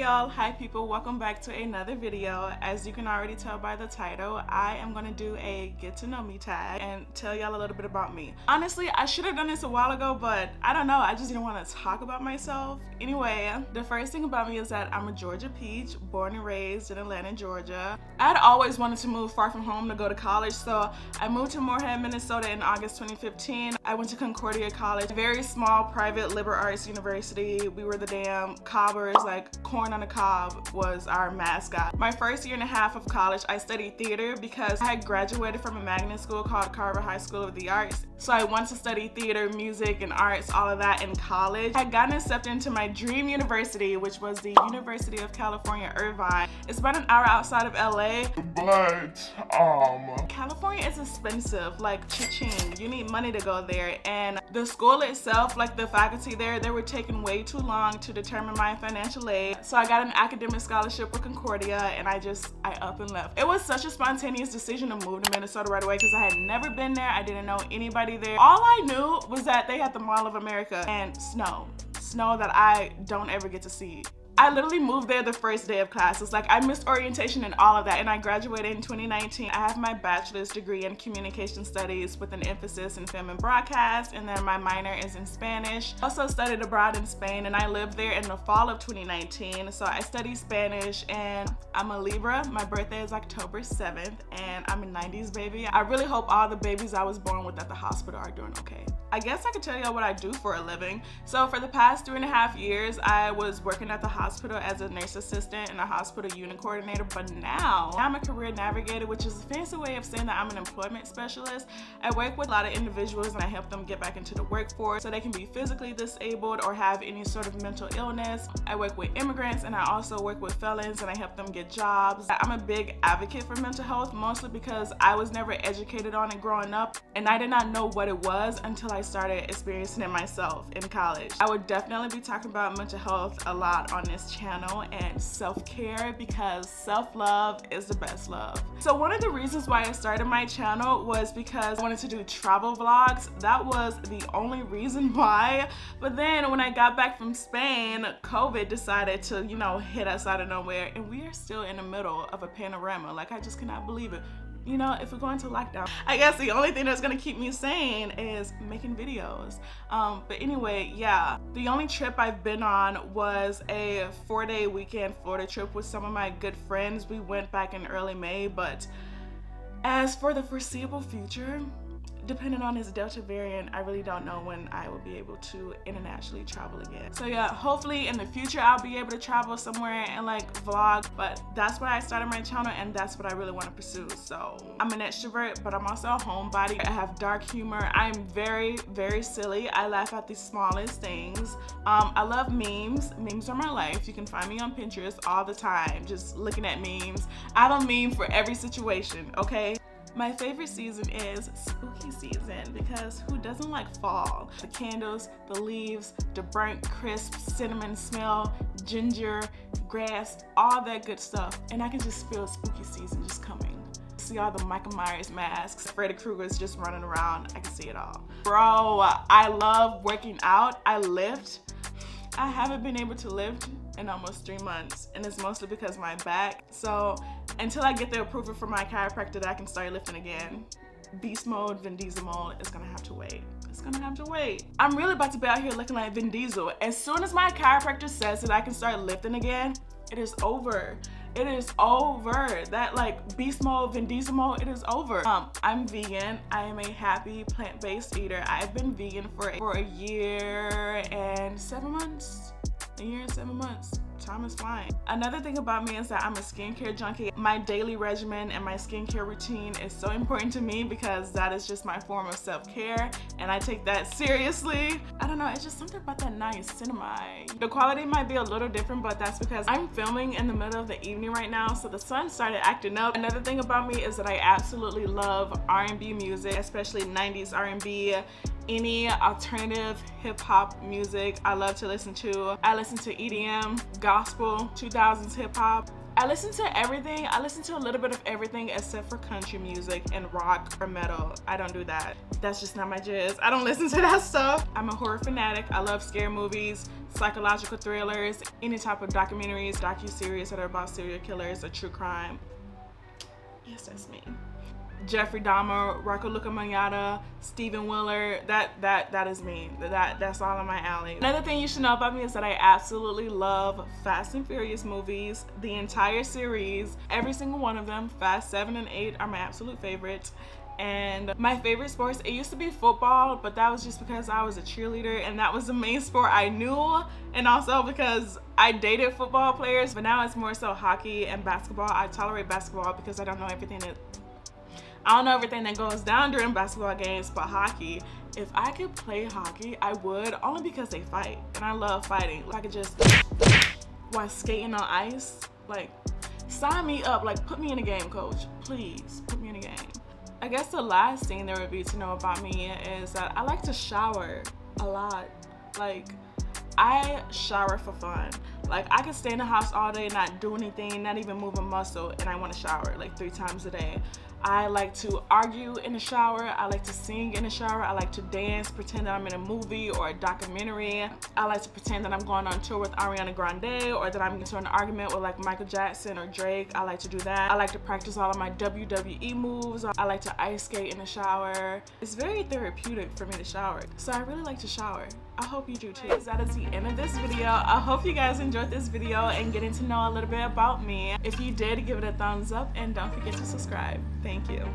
y'all, hi people, welcome back to another video. As you can already tell by the title, I am gonna do a get to know me tag and tell y'all a little bit about me. Honestly, I should have done this a while ago, but I don't know, I just didn't want to talk about myself. Anyway, the first thing about me is that I'm a Georgia peach, born and raised in Atlanta, Georgia. I'd always wanted to move far from home to go to college, so I moved to Moorhead, Minnesota in August 2015. I went to Concordia College, a very small private liberal arts university. We were the damn cobbers, like corn on the cob was our mascot. My first year and a half of college, I studied theater because I had graduated from a magnet school called Carver High School of the Arts. So I wanted to study theater, music, and arts, all of that in college. I had gotten accepted into my dream university, which was the University of California, Irvine. It's about an hour outside of LA. But, California is expensive, like cha-ching. You need money to go there. And the school itself, like the faculty there, they were taking way too long to determine my financial aid. So I got an academic scholarship with Concordia and I up and left. It was such a spontaneous decision to move to Minnesota right away because I had never been there. I didn't know anybody there. All I knew was that they had the Mall of America and snow that I don't ever get to see. I literally moved there the first day of classes. Like, I missed orientation and all of that, and I graduated in 2019. I have my bachelor's degree in communication studies with an emphasis in film and broadcast, and then my minor is in Spanish. Also studied abroad in Spain, and I lived there in the fall of 2019. So I studied Spanish, and I'm a Libra. My birthday is October 7th, and I'm a 90s baby. I really hope all the babies I was born with at the hospital are doing okay. I guess I could tell y'all what I do for a living. So for the past 3.5 years, I was working at the hospital as a nurse assistant and a hospital unit coordinator, but now I'm a career navigator, which is a fancy way of saying that I'm an employment specialist. I work with a lot of individuals and I help them get back into the workforce so they can be physically disabled or have any sort of mental illness. I work with immigrants and I also work with felons and I help them get jobs. I'm a big advocate for mental health, mostly because I was never educated on it growing up and I did not know what it was until I started experiencing it myself in college. I would definitely be talking about mental health a lot on this channel and self-care because self-love is the best love. So one of the reasons why I started my channel was because I wanted to do travel vlogs. That was the only reason why. But then when I got back from Spain, COVID decided to, hit us out of nowhere and we are still in the middle of a panorama. Like, I just cannot believe it. If we go into lockdown, I guess the only thing that's gonna keep me sane is making videos. But anyway, yeah. The only trip I've been on was a 4-day weekend Florida trip with some of my good friends. We went back in early May, but as for the foreseeable future, depending on this Delta variant, I really don't know when I will be able to internationally travel again. So yeah, hopefully in the future I'll be able to travel somewhere and vlog, but that's why I started my channel and that's what I really want to pursue. So I'm an extrovert, but I'm also a homebody. I have dark humor. I'm very, very silly. I laugh at the smallest things. I love memes. Memes are my life. You can find me on Pinterest all the time, just looking at memes. I have a meme for every situation, okay? My favorite season is spooky season because who doesn't like fall? The candles, the leaves, the burnt crisp cinnamon smell, ginger, grass, all that good stuff. And I can just feel spooky season just coming. See all the Michael Myers masks, Freddy Krueger's just running around. I can see it all. Bro, I love working out. I lift. I haven't been able to lift in almost 3 months and it's mostly because of my back. So until I get the approval from my chiropractor that I can start lifting again, beast mode, Vin Diesel mode, it's gonna have to wait. It's gonna have to wait. I'm really about to be out here looking like Vin Diesel. As soon as my chiropractor says that I can start lifting again, it is over. It is over. That beast mode, Vin Diesel mode, it is over. I'm vegan. I am a happy plant-based eater. I've been vegan for a year and 7 months. A year and 7 months. Time is flying. Another thing about me is that I'm a skincare junkie. My daily regimen and my skincare routine is so important to me because that is just my form of self-care and I take that seriously. I don't know, it's just something about that niacinamide. The quality might be a little different, but that's because I'm filming in the middle of the evening right now, so the sun started acting up. Another thing about me is that I absolutely love R&B music, especially 90s R&B any alternative hip-hop music I love to listen to. I listen to EDM, gospel, 2000s hip-hop. I listen to everything. I listen to a little bit of everything except for country music and rock or metal. I don't do that. That's just not my jizz. I don't listen to that stuff. I'm a horror fanatic. I love scary movies, psychological thrillers, any type of documentaries, docu-series that are about serial killers or true crime. Yes, that's me. Jeffrey Dahmer, Rocco Lucamanata, Stephen Willard, that is me. That's all in my alley. Another thing you should know about me is that I absolutely love Fast and Furious movies, the entire series, every single one of them. Fast 7 and 8 are my absolute favorites. And my favorite sports, it used to be football, but that was just because I was a cheerleader and that was the main sport I knew, and also because I dated football players. But now it's more so hockey and basketball. I tolerate basketball because I don't know everything that goes down during basketball games. But hockey, if I could play hockey, I would, only because they fight and I love fighting. If I could just, while skating on ice, like, sign me up, like, put me in a game, coach, please put me in a game. I guess the last thing there would be to know about me is that I like to shower a lot. Like, I shower for fun. Like, I could stay in the house all day, not do anything, not even move a muscle, and I want to shower like 3 times a day. I like to argue in the shower. I like to sing in the shower. I like to dance, pretend that I'm in a movie or a documentary. I like to pretend that I'm going on tour with Ariana Grande, or that I'm into an argument with like Michael Jackson or Drake. I like to do that. I like to practice all of my WWE moves. I like to ice skate in the shower. It's very therapeutic for me to shower. So I really like to shower. I hope you do too. That is the end of this video. I hope you guys enjoyed this video and getting to know a little bit about me. If you did, give it a thumbs up and don't forget to subscribe. Thank you.